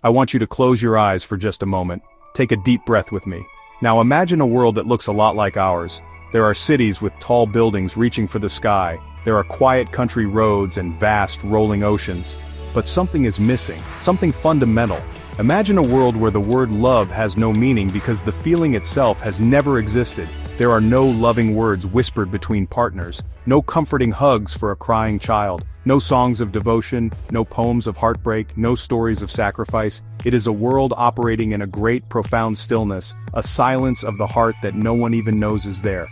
I want you to close your eyes for just a moment. Take a deep breath with me. Now imagine a world that looks a lot like ours. There are cities with tall buildings reaching for the sky. There are quiet country roads and vast, rolling oceans. But something is missing, something fundamental. Imagine a world where the word love has no meaning because the feeling itself has never existed. There are no loving words whispered between partners, no comforting hugs for a crying child, no songs of devotion, no poems of heartbreak, no stories of sacrifice. It is a world operating in a great, profound stillness, a silence of the heart that no one even knows is there.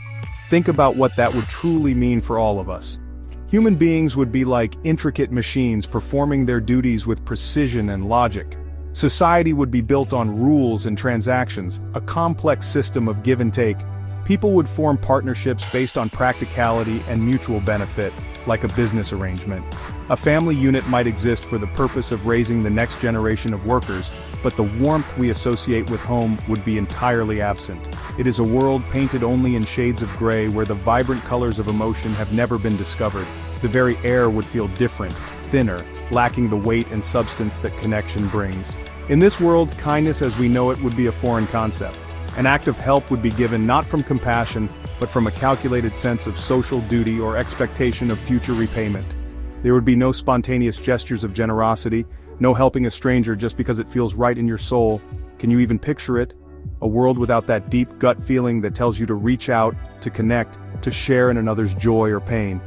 Think about what that would truly mean for all of us. Human beings would be like intricate machines performing their duties with precision and logic. Society would be built on rules and transactions, a complex system of give and take. People would form partnerships based on practicality and mutual benefit, like a business arrangement. A family unit might exist for the purpose of raising the next generation of workers, but the warmth we associate with home would be entirely absent. It is a world painted only in shades of gray where the vibrant colors of emotion have never been discovered. The very air would feel different, thinner, lacking the weight and substance that connection brings. In this world, kindness as we know it would be a foreign concept. An act of help would be given not from compassion, but from a calculated sense of social duty or expectation of future repayment. There would be no spontaneous gestures of generosity, no helping a stranger just because it feels right in your soul. Can you even picture it? A world without that deep gut feeling that tells you to reach out, to connect, to share in another's joy or pain.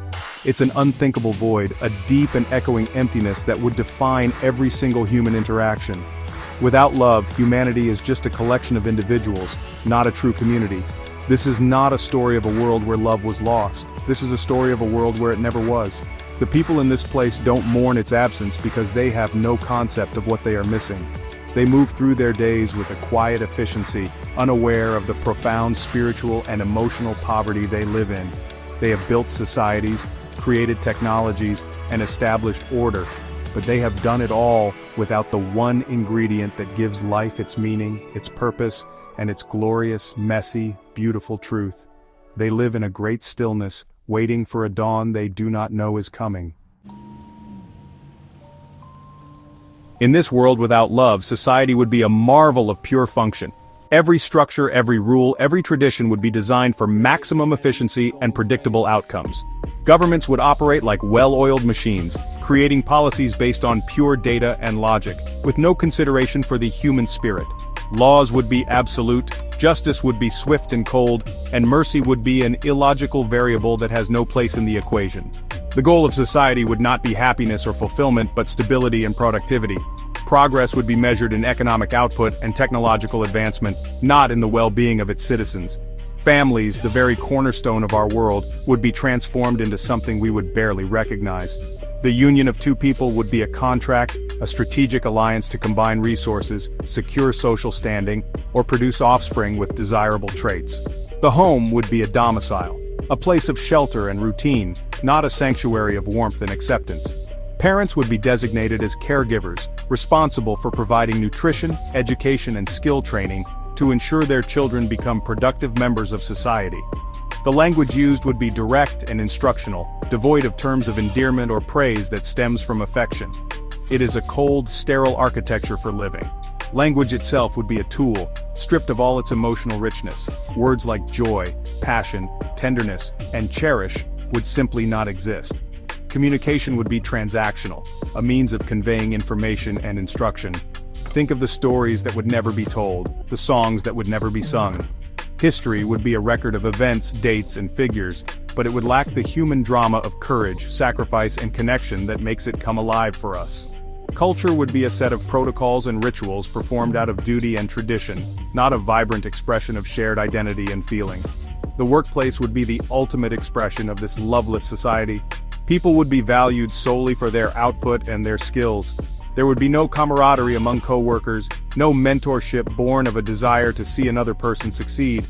It's an unthinkable void, a deep and echoing emptiness that would define every single human interaction. Without love, humanity is just a collection of individuals, not a true community. This is not a story of a world where love was lost. This is a story of a world where it never was. The people in this place don't mourn its absence because they have no concept of what they are missing. They move through their days with a quiet efficiency, unaware of the profound spiritual and emotional poverty they live in. They have built societies, created technologies, and established order, but they have done it all without the one ingredient that gives life its meaning, its purpose, and its glorious, messy, beautiful truth. They live in a great stillness, waiting for a dawn they do not know is coming. In this world without love, society would be a marvel of pure function. Every structure, every rule, every tradition would be designed for maximum efficiency and predictable outcomes. Governments would operate like well-oiled machines, creating policies based on pure data and logic, with no consideration for the human spirit. Laws would be absolute, justice would be swift and cold, and mercy would be an illogical variable that has no place in the equation. The goal of society would not be happiness or fulfillment, but stability and productivity. Progress would be measured in economic output and technological advancement, not in the well-being of its citizens. Families, the very cornerstone of our world, would be transformed into something we would barely recognize. The union of two people would be a contract, a strategic alliance to combine resources, secure social standing, or produce offspring with desirable traits. The home would be a domicile, a place of shelter and routine, not a sanctuary of warmth and acceptance. Parents would be designated as caregivers, responsible for providing nutrition, education, and skill training to ensure their children become productive members of society. The language used would be direct and instructional, devoid of terms of endearment or praise that stems from affection. It is a cold, sterile architecture for living. Language itself would be a tool, stripped of all its emotional richness. Words like joy, passion, tenderness, and cherish would simply not exist. Communication would be transactional, a means of conveying information and instruction. Think of the stories that would never be told, the songs that would never be sung. History would be a record of events, dates, and figures, but it would lack the human drama of courage, sacrifice, and connection that makes it come alive for us. Culture would be a set of protocols and rituals performed out of duty and tradition, not a vibrant expression of shared identity and feeling. The workplace would be the ultimate expression of this loveless society. People would be valued solely for their output and their skills. There would be no camaraderie among co-workers, no mentorship born of a desire to see another person succeed.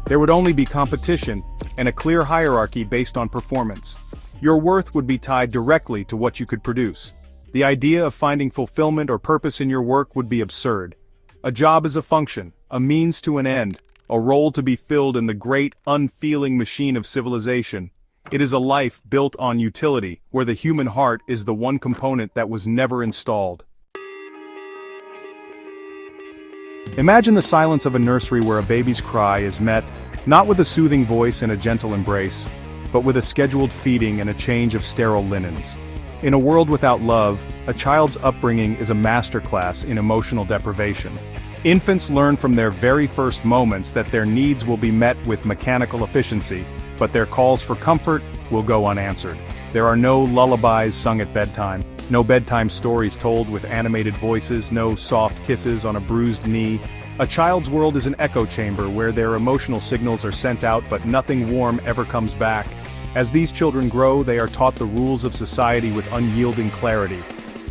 There would only be competition, and a clear hierarchy based on performance. Your worth would be tied directly to what you could produce. The idea of finding fulfillment or purpose in your work would be absurd. A job is a function, a means to an end, a role to be filled in the great, unfeeling machine of civilization. It is a life built on utility, where the human heart is the one component that was never installed. Imagine the silence of a nursery where a baby's cry is met, not with a soothing voice and a gentle embrace, but with a scheduled feeding and a change of sterile linens. In a world without love, a child's upbringing is a masterclass in emotional deprivation. Infants learn from their very first moments that their needs will be met with mechanical efficiency, but their calls for comfort will go unanswered. There are no lullabies sung at bedtime, no bedtime stories told with animated voices, no soft kisses on a bruised knee. A child's world is an echo chamber where their emotional signals are sent out but nothing warm ever comes back. As these children grow, they are taught the rules of society with unyielding clarity.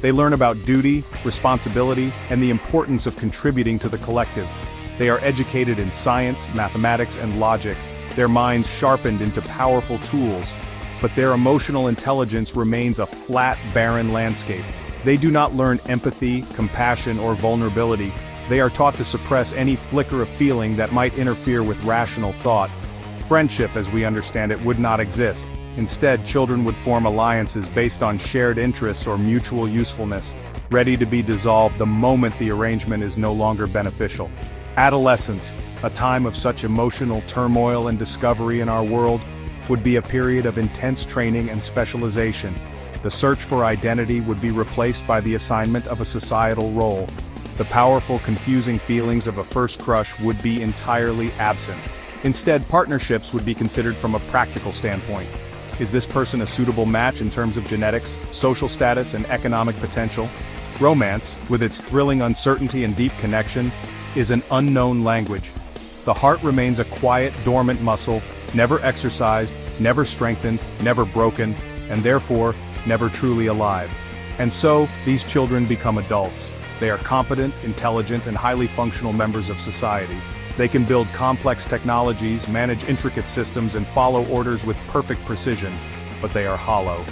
They learn about duty, responsibility, and the importance of contributing to the collective. They are educated in science, mathematics, and logic, their minds sharpened into powerful tools. But their emotional intelligence remains a flat, barren landscape. They do not learn empathy, compassion, or vulnerability. They are taught to suppress any flicker of feeling that might interfere with rational thought. Friendship, as we understand it, would not exist. Instead, children would form alliances based on shared interests or mutual usefulness, ready to be dissolved the moment the arrangement is no longer beneficial. Adolescence, a time of such emotional turmoil and discovery in our world, would be a period of intense training and specialization. The search for identity would be replaced by the assignment of a societal role. The powerful, confusing feelings of a first crush would be entirely absent. Instead, partnerships would be considered from a practical standpoint. Is this person a suitable match in terms of genetics, social status, and economic potential? Romance, with its thrilling uncertainty and deep connection, is an unknown language. The heart remains a quiet, dormant muscle, never exercised, never strengthened, never broken, and therefore, never truly alive. And so, these children become adults. They are competent, intelligent, and highly functional members of society. They can build complex technologies, manage intricate systems, and follow orders with perfect precision, but they are hollow.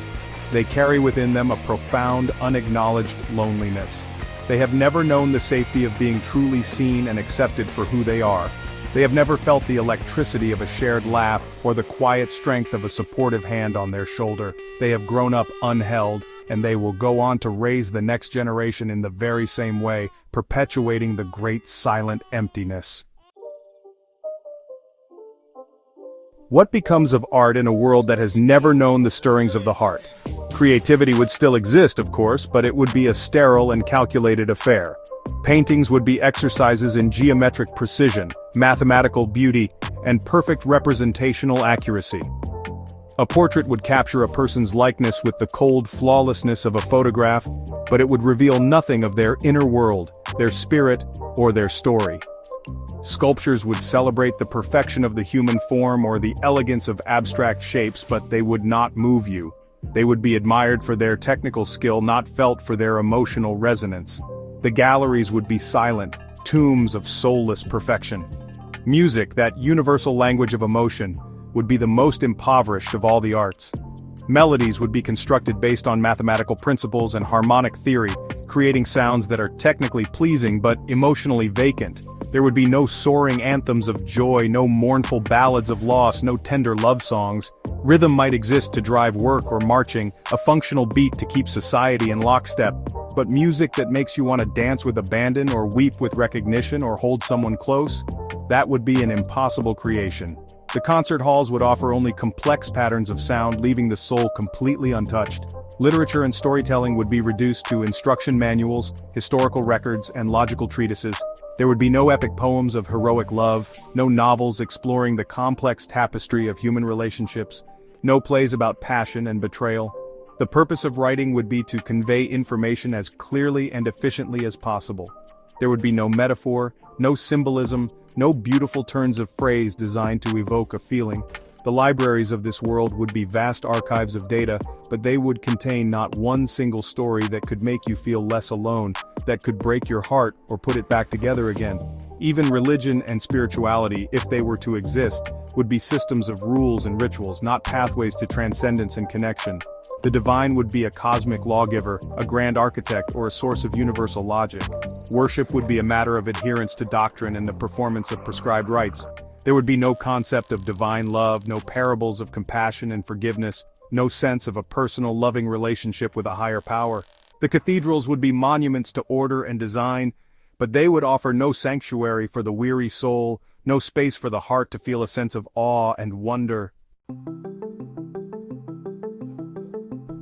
They carry within them a profound, unacknowledged loneliness. They have never known the safety of being truly seen and accepted for who they are. They have never felt the electricity of a shared laugh or the quiet strength of a supportive hand on their shoulder. They have grown up unheld, and they will go on to raise the next generation in the very same way, perpetuating the great silent emptiness. What becomes of art in a world that has never known the stirrings of the heart? Creativity would still exist, of course, but it would be a sterile and calculated affair. Paintings would be exercises in geometric precision, mathematical beauty, and perfect representational accuracy. A portrait would capture a person's likeness with the cold flawlessness of a photograph, but it would reveal nothing of their inner world, their spirit, or their story. Sculptures would celebrate the perfection of the human form or the elegance of abstract shapes, but they would not move you. They would be admired for their technical skill, not felt for their emotional resonance. The galleries would be silent, tombs of soulless perfection. Music, that universal language of emotion, would be the most impoverished of all the arts. Melodies would be constructed based on mathematical principles and harmonic theory, creating sounds that are technically pleasing but emotionally vacant. There would be no soaring anthems of joy, no mournful ballads of loss, no tender love songs. Rhythm might exist to drive work or marching, a functional beat to keep society in lockstep, but music that makes you want to dance with abandon or weep with recognition or hold someone close? That would be an impossible creation. The concert halls would offer only complex patterns of sound, leaving the soul completely untouched. Literature and storytelling would be reduced to instruction manuals, historical records, and logical treatises. There would be no epic poems of heroic love, no novels exploring the complex tapestry of human relationships, no plays about passion and betrayal. The purpose of writing would be to convey information as clearly and efficiently as possible. There would be no metaphor, no symbolism, no beautiful turns of phrase designed to evoke a feeling. The libraries of this world would be vast archives of data, but they would contain not one single story that could make you feel less alone, that could break your heart or put it back together again. Even religion and spirituality, if they were to exist, would be systems of rules and rituals, not pathways to transcendence and connection. The divine would be a cosmic lawgiver, a grand architect, or a source of universal logic. Worship would be a matter of adherence to doctrine and the performance of prescribed rites. There would be no concept of divine love, no parables of compassion and forgiveness, no sense of a personal loving relationship with a higher power. The cathedrals would be monuments to order and design, but they would offer no sanctuary for the weary soul, no space for the heart to feel a sense of awe and wonder.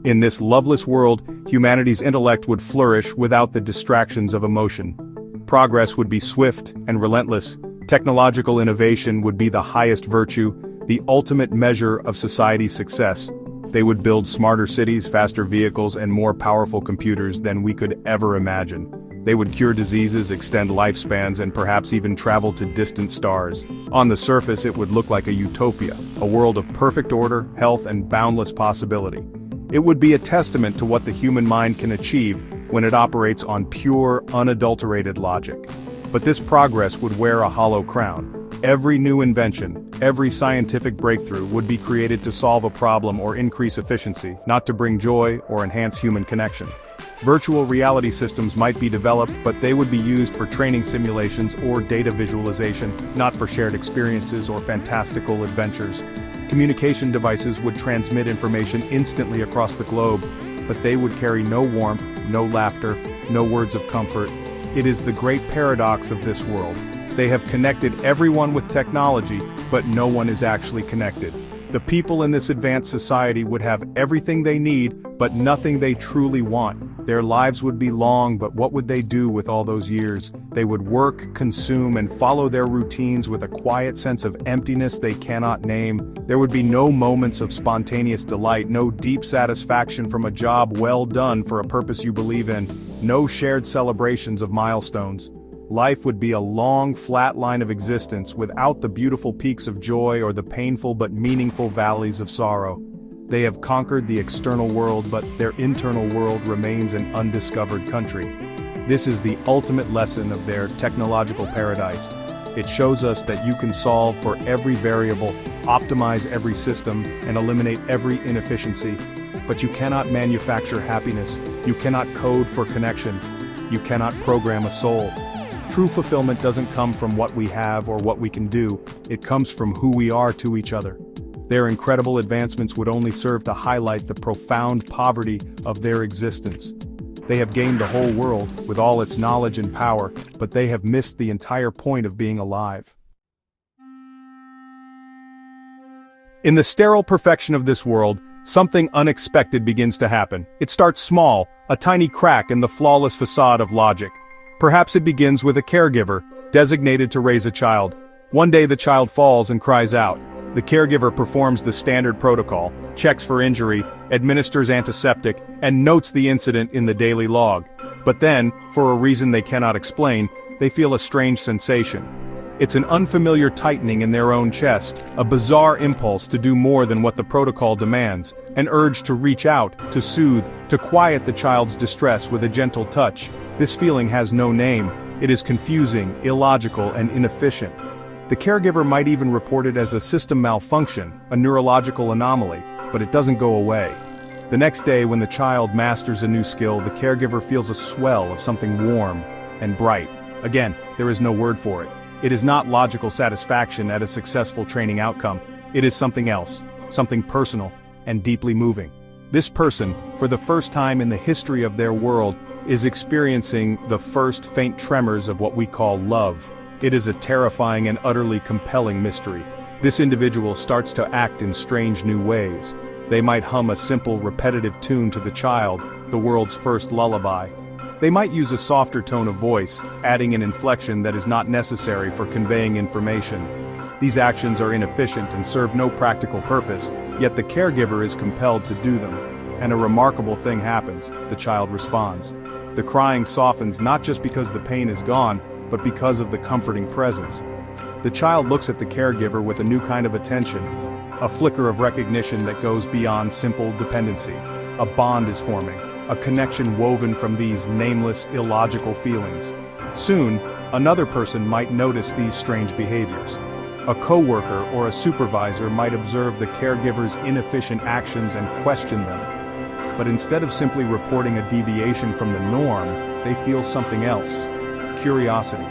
In this loveless world, humanity's intellect would flourish without the distractions of emotion. Progress would be swift and relentless. Technological innovation would be the highest virtue, the ultimate measure of society's success. They would build smarter cities, faster vehicles, and more powerful computers than we could ever imagine. They would cure diseases, extend lifespans, and perhaps even travel to distant stars. On the surface, it would look like a utopia, a world of perfect order, health, and boundless possibility. It would be a testament to what the human mind can achieve when it operates on pure, unadulterated logic. But this progress would wear a hollow crown. Every new invention, every scientific breakthrough would be created to solve a problem or increase efficiency, not to bring joy or enhance human connection. Virtual reality systems might be developed, but they would be used for training simulations or data visualization, not for shared experiences or fantastical adventures. Communication devices would transmit information instantly across the globe, but they would carry no warmth, no laughter, no words of comfort. It is the great paradox of this world. They have connected everyone with technology, but no one is actually connected. The people in this advanced society would have everything they need, but nothing they truly want. Their lives would be long, but what would they do with all those years? They would work, consume, and follow their routines with a quiet sense of emptiness they cannot name. There would be no moments of spontaneous delight, no deep satisfaction from a job well done for a purpose you believe in, no shared celebrations of milestones. Life would be a long, flat line of existence without the beautiful peaks of joy or the painful but meaningful valleys of sorrow. They have conquered the external world, but their internal world remains an undiscovered country. This is the ultimate lesson of their technological paradise. It shows us that you can solve for every variable, optimize every system, and eliminate every inefficiency. But you cannot manufacture happiness. You cannot code for connection. You cannot program a soul. True fulfillment doesn't come from what we have or what we can do, it comes from who we are to each other. Their incredible advancements would only serve to highlight the profound poverty of their existence. They have gained the whole world, with all its knowledge and power, but they have missed the entire point of being alive. In the sterile perfection of this world, something unexpected begins to happen. It starts small, a tiny crack in the flawless facade of logic. Perhaps it begins with a caregiver, designated to raise a child. One day the child falls and cries out. The caregiver performs the standard protocol, checks for injury, administers antiseptic, and notes the incident in the daily log. But then, for a reason they cannot explain, they feel a strange sensation. It's an unfamiliar tightening in their own chest, a bizarre impulse to do more than what the protocol demands, an urge to reach out, to soothe, to quiet the child's distress with a gentle touch. This feeling has no name. It is confusing, illogical, and inefficient. The caregiver might even report it as a system malfunction, a neurological anomaly, but it doesn't go away. The next day, when the child masters a new skill, the caregiver feels a swell of something warm and bright. Again, there is no word for it. It is not logical satisfaction at a successful training outcome. It is something else, something personal and deeply moving. This person, for the first time in the history of their world, is experiencing the first faint tremors of what we call love. It is a terrifying and utterly compelling mystery. This individual starts to act in strange new ways. They might hum a simple, repetitive tune to the child, the world's first lullaby. They might use a softer tone of voice, adding an inflection that is not necessary for conveying information. These actions are inefficient and serve no practical purpose, yet the caregiver is compelled to do them. And a remarkable thing happens: the child responds. The crying softens not just because the pain is gone, but because of the comforting presence. The child looks at the caregiver with a new kind of attention, a flicker of recognition that goes beyond simple dependency. A bond is forming, a connection woven from these nameless, illogical feelings. Soon, another person might notice these strange behaviors. A coworker or a supervisor might observe the caregiver's inefficient actions and question them. But instead of simply reporting a deviation from the norm, they feel something else: curiosity.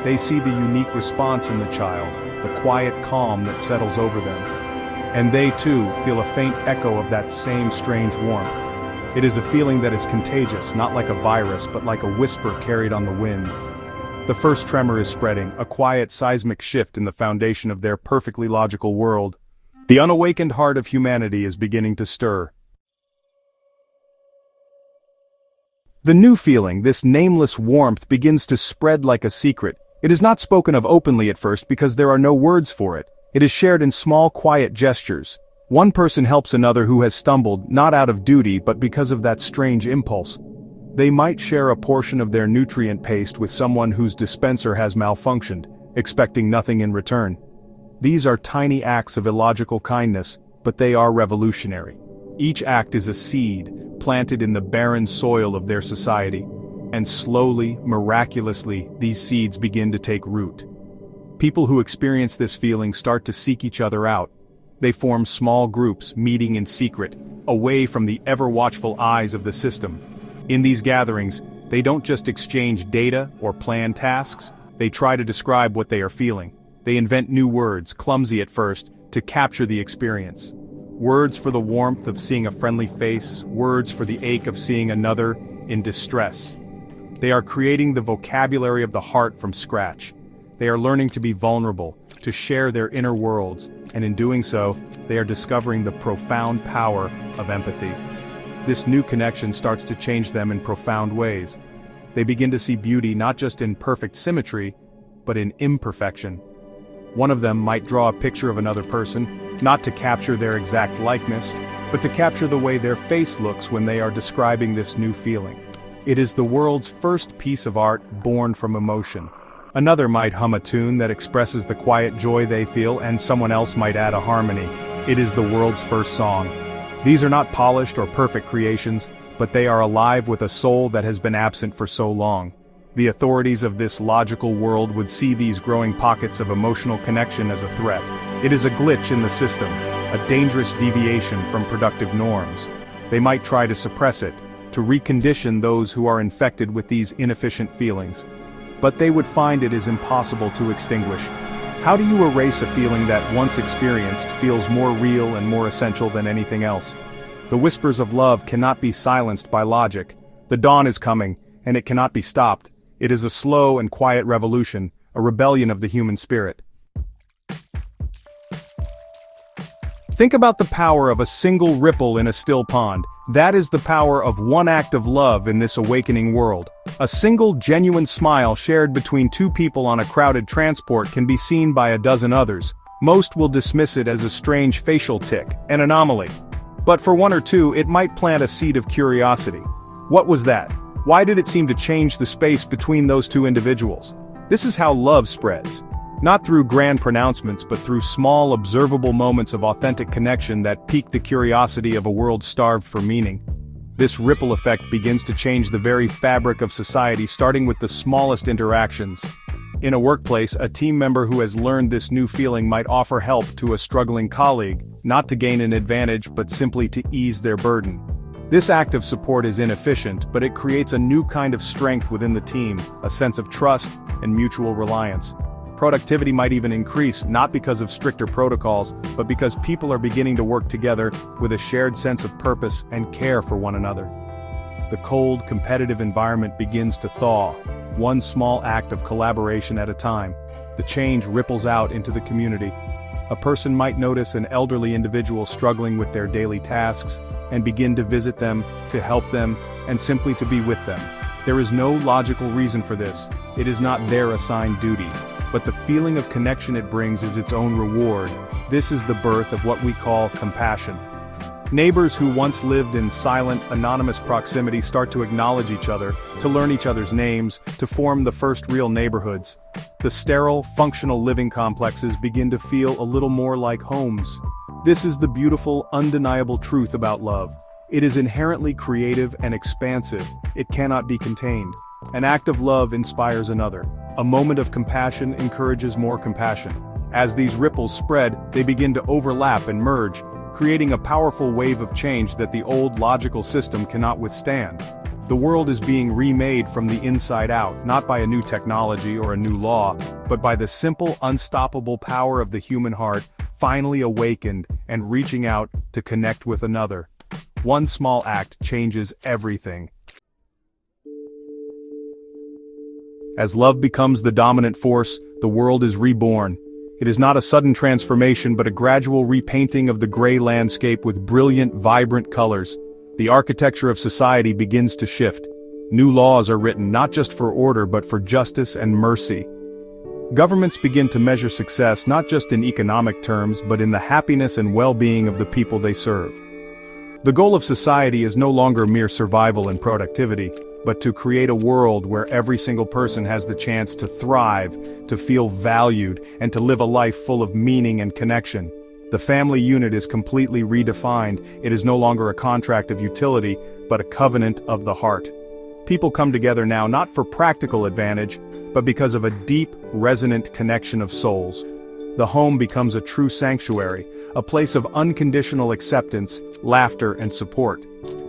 They see the unique response in the child, the quiet calm that settles over them. And they too feel a faint echo of that same strange warmth. It is a feeling that is contagious, not like a virus, but like a whisper carried on the wind. The first tremor is spreading, a quiet seismic shift in the foundation of their perfectly logical world. The unawakened heart of humanity is beginning to stir. The new feeling, this nameless warmth, begins to spread like a secret. It is not spoken of openly at first because there are no words for it. It is shared in small, quiet gestures. One person helps another who has stumbled, not out of duty but because of that strange impulse. They might share a portion of their nutrient paste with someone whose dispenser has malfunctioned, expecting nothing in return. These are tiny acts of illogical kindness, but they are revolutionary. Each act is a seed, planted in the barren soil of their society, and slowly, miraculously, these seeds begin to take root. People who experience this feeling start to seek each other out. They form small groups, meeting in secret, away from the ever-watchful eyes of the system. In these gatherings, they don't just exchange data or plan tasks, they try to describe what they are feeling. They invent new words, clumsy at first, to capture the experience. Words for the warmth of seeing a friendly face, words for the ache of seeing another in distress. They are creating the vocabulary of the heart from scratch. They are learning to be vulnerable, to share their inner worlds, and in doing so, they are discovering the profound power of empathy. This new connection starts to change them in profound ways. They begin to see beauty not just in perfect symmetry, but in imperfection. One of them might draw a picture of another person, not to capture their exact likeness, but to capture the way their face looks when they are describing this new feeling. It is the world's first piece of art born from emotion. Another might hum a tune that expresses the quiet joy they feel, and someone else might add a harmony. It is the world's first song. These are not polished or perfect creations, but they are alive with a soul that has been absent for so long. The authorities of this logical world would see these growing pockets of emotional connection as a threat. It is a glitch in the system, a dangerous deviation from productive norms. They might try to suppress it, to recondition those who are infected with these inefficient feelings. But they would find it is impossible to extinguish. How do you erase a feeling that, once experienced, feels more real and more essential than anything else? The whispers of love cannot be silenced by logic. The dawn is coming, and it cannot be stopped. It is a slow and quiet revolution, a rebellion of the human spirit. Think about the power of a single ripple in a still pond. That is the power of one act of love in this awakening world. A single genuine smile shared between two people on a crowded transport can be seen by a dozen others. Most will dismiss it as a strange facial tic, an anomaly. But for one or two, it might plant a seed of curiosity. What was that? Why did it seem to change the space between those two individuals? This is how love spreads. Not through grand pronouncements but through small observable moments of authentic connection that pique the curiosity of a world starved for meaning. This ripple effect begins to change the very fabric of society, starting with the smallest interactions. In a workplace, a team member who has learned this new feeling might offer help to a struggling colleague, not to gain an advantage but simply to ease their burden. This act of support is inefficient, but it creates a new kind of strength within the team, a sense of trust and mutual reliance. Productivity might even increase, not because of stricter protocols, but because people are beginning to work together with a shared sense of purpose and care for one another. The cold, competitive environment begins to thaw, one small act of collaboration at a time. The change ripples out into the community. A person might notice an elderly individual struggling with their daily tasks, and begin to visit them, to help them, and simply to be with them. There is no logical reason for this. It is not their assigned duty. But the feeling of connection it brings is its own reward. This is the birth of what we call compassion. Neighbors who once lived in silent, anonymous proximity start to acknowledge each other, to learn each other's names, to form the first real neighborhoods. The sterile, functional living complexes begin to feel a little more like homes. This is the beautiful, undeniable truth about love. It is inherently creative and expansive. It cannot be contained. An act of love inspires another. A moment of compassion encourages more compassion. As these ripples spread, they begin to overlap and merge, creating a powerful wave of change that the old logical system cannot withstand. The world is being remade from the inside out, not by a new technology or a new law, but by the simple, unstoppable power of the human heart, finally awakened and reaching out to connect with another. One small act changes everything. As love becomes the dominant force, the world is reborn. It is not a sudden transformation but a gradual repainting of the gray landscape with brilliant, vibrant colors. The architecture of society begins to shift. New laws are written not just for order but for justice and mercy. Governments begin to measure success not just in economic terms but in the happiness and well-being of the people they serve. The goal of society is no longer mere survival and productivity, but to create a world where every single person has the chance to thrive, to feel valued, and to live a life full of meaning and connection. The family unit is completely redefined. It is no longer a contract of utility, but a covenant of the heart. People come together now not for practical advantage, but because of a deep, resonant connection of souls. The home becomes a true sanctuary, a place of unconditional acceptance, laughter, and support.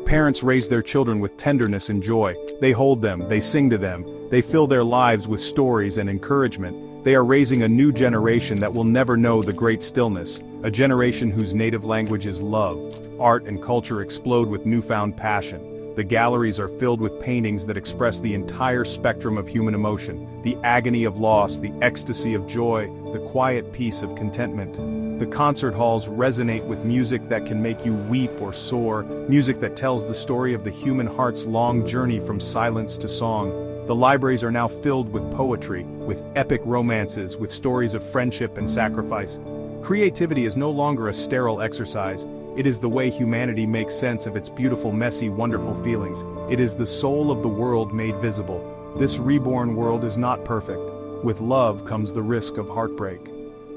Parents raise their children with tenderness and joy. They hold them, they sing to them, they fill their lives with stories and encouragement. They are raising a new generation that will never know the great stillness, a generation whose native language is love. Art and culture explode with newfound passion. The galleries are filled with paintings that express the entire spectrum of human emotion, the agony of loss, the ecstasy of joy, the quiet peace of contentment. The concert halls resonate with music that can make you weep or soar, music that tells the story of the human heart's long journey from silence to song. The libraries are now filled with poetry, with epic romances, with stories of friendship and sacrifice. Creativity is no longer a sterile exercise. It is the way humanity makes sense of its beautiful, messy, wonderful feelings. It is the soul of the world made visible. This reborn world is not perfect. With love comes the risk of heartbreak.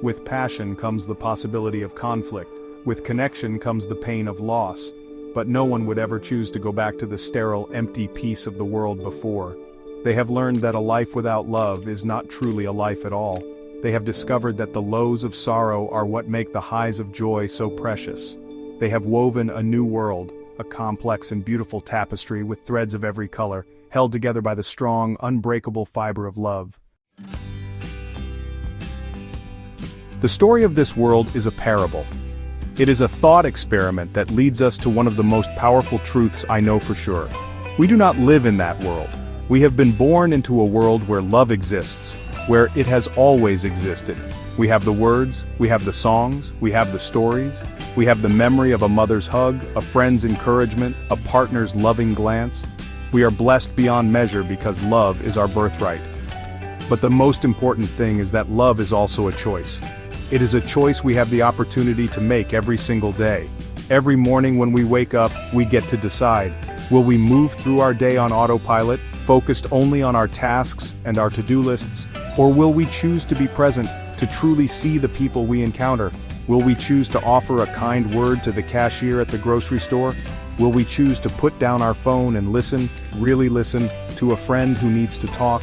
With passion comes the possibility of conflict. With connection comes the pain of loss. But no one would ever choose to go back to the sterile, empty piece of the world before. They have learned that a life without love is not truly a life at all. They have discovered that the lows of sorrow are what make the highs of joy so precious. They have woven a new world, a complex and beautiful tapestry with threads of every color, held together by the strong, unbreakable fiber of love. The story of this world is a parable. It is a thought experiment that leads us to one of the most powerful truths I know for sure. We do not live in that world. We have been born into a world where love exists, where it has always existed. We have the words, we have the songs, we have the stories, we have the memory of a mother's hug, a friend's encouragement, a partner's loving glance. We are blessed beyond measure because love is our birthright. But the most important thing is that love is also a choice. It is a choice we have the opportunity to make every single day. Every morning when we wake up, we get to decide. Will we move through our day on autopilot, focused only on our tasks and our to-do lists? Or will we choose to be present, to truly see the people we encounter? Will we choose to offer a kind word to the cashier at the grocery store? Will we choose to put down our phone and listen, really listen, to a friend who needs to talk?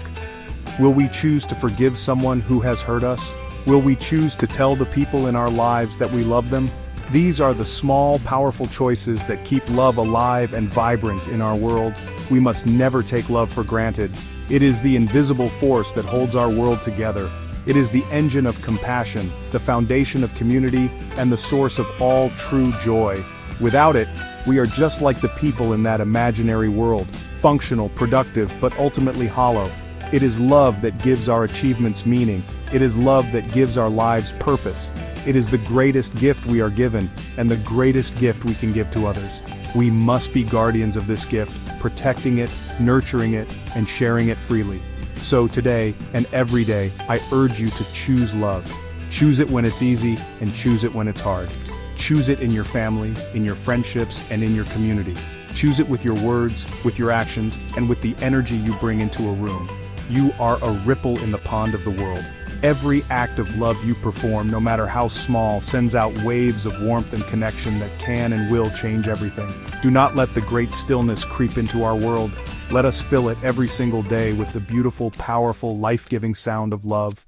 Will we choose to forgive someone who has hurt us? Will we choose to tell the people in our lives that we love them? These are the small, powerful choices that keep love alive and vibrant in our world. We must never take love for granted. It is the invisible force that holds our world together. It is the engine of compassion, the foundation of community, and the source of all true joy. Without it, we are just like the people in that imaginary world, functional, productive, but ultimately hollow. It is love that gives our achievements meaning. It is love that gives our lives purpose. It is the greatest gift we are given, and the greatest gift we can give to others. We must be guardians of this gift, protecting it, nurturing it, and sharing it freely. So today, and every day, I urge you to choose love. Choose it when it's easy, and choose it when it's hard. Choose it in your family, in your friendships, and in your community. Choose it with your words, with your actions, and with the energy you bring into a room. You are a ripple in the pond of the world. Every act of love you perform, no matter how small, sends out waves of warmth and connection that can and will change everything. Do not let the great stillness creep into our world. Let us fill it every single day with the beautiful, powerful, life-giving sound of love.